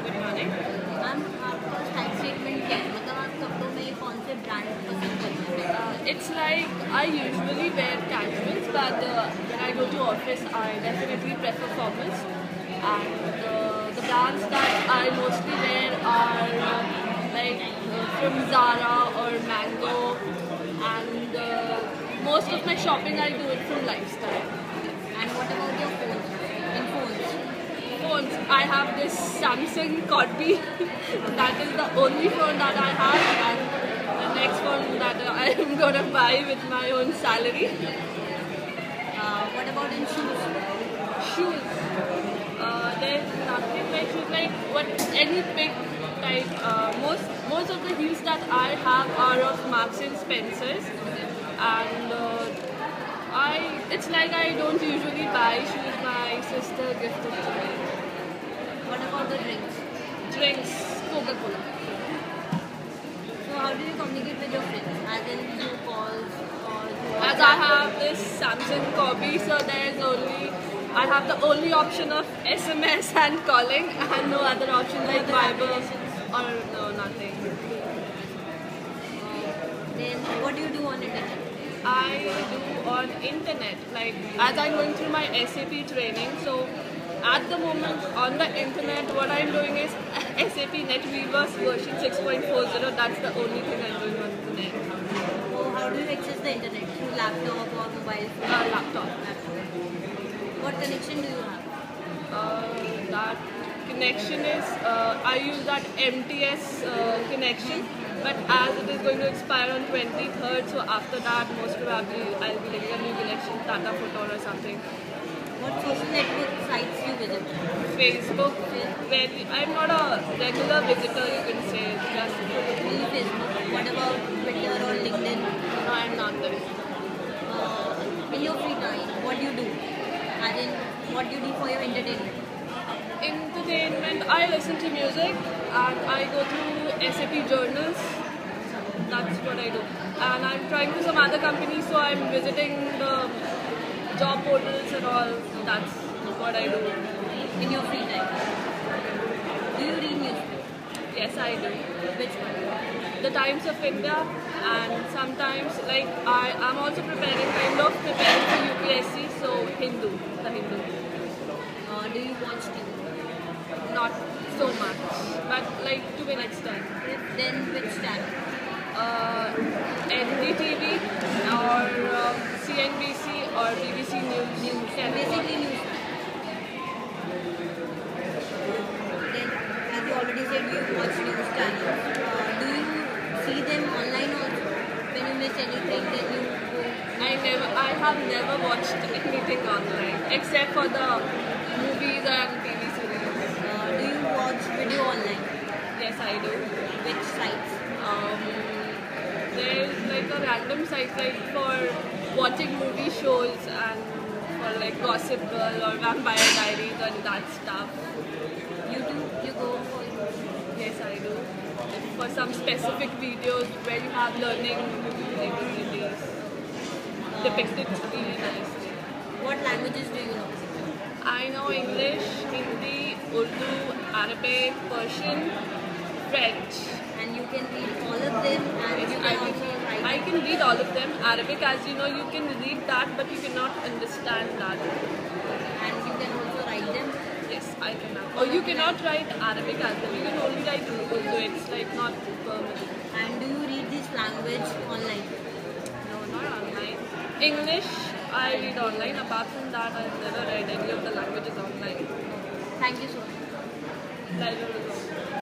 Good morning. Ma'am आपका style statement क्या है मतलब आप कपड़ों में कौन से ब्रांड पसंद करते हैं It's like I usually wear casuals, but when I go to office, I definitely prefer formals. And the brands that I mostly wear are from Zara or Mango, and most of my shopping I do it from Lifestyle. and what about your phones in phones Phones, I have this Samsung Corby. That is the only phone that I have, and the next phone that I am gonna buy with my own salary. what about in shoes Shoes. There's nothing like shoes like what any big type. Most of the heels that I have are of Marks and Spencers, and it's like I don't usually buy shoes. My sister gifted to me. what about the drinks Drinks, Coca-Cola. so how do you communicate with your friends as in through calls or through As I have this Samsung Corby, so I have the only option of SMS and calling, and no other option like Viber or no nothing. then what do you do on internet I do on internet, like as I'm going through my SAP training. So at the moment on the internet, what I'm doing is SAP NetWeaver version 6.40. That's the only thing I'm doing on the net. so how do you access the internet through laptop or mobile phone Laptop. what connection do you have That connection is I use that MTS connection, but as it is going to expire on 23rd, so after that most probably I'll be getting a new connection, Tata Photon or something. what social network sites you visit Facebook, where I'm not a regular visitor, you can say, just only Facebook what about Twitter or LinkedIn no, I'm not there. in your free time what do you do as in what do you do for your entertainment Entertainment, I listen to music and I go through SAP journals. That's what I do. And I'm trying to some other companies, so I'm visiting the job portals and all. That's what I do. in your free time do you read newspaper Yes, I do. which one The Times of India, and sometimes like I'm also preparing for UPSC, so Hindu, the Hindu. do you watch TV Not so much, but like to an extent. then which channel NDTV or CNBC or BBC News. basically news then as you already said you watch news channels do you see them online also when you miss anything then you go I have never watched anything online except for the movies and TV series. do you watch video online Yes, I do. which sites There's like a random site like for watching movie shows and for like Gossip Girl or Vampire Diaries and that stuff. YouTube you go for Yes, I do. For some specific videos where you have learning activities depicted really nicely. what languages do you know I know English, Hindi, Urdu, Arabic, Persian, French. and you can read all of them and you can also write I can read all of them. Arabic, as you know, you can read that, but you cannot understand that. and you can also write them Yes, I can. Or you cannot write Arabic as well. You can only write Urdu. It's like not permanent. and do you read this language online No, not online. English, I read online. Apart from that, I've never read any of the languages online. thank you so much Pleasure is all.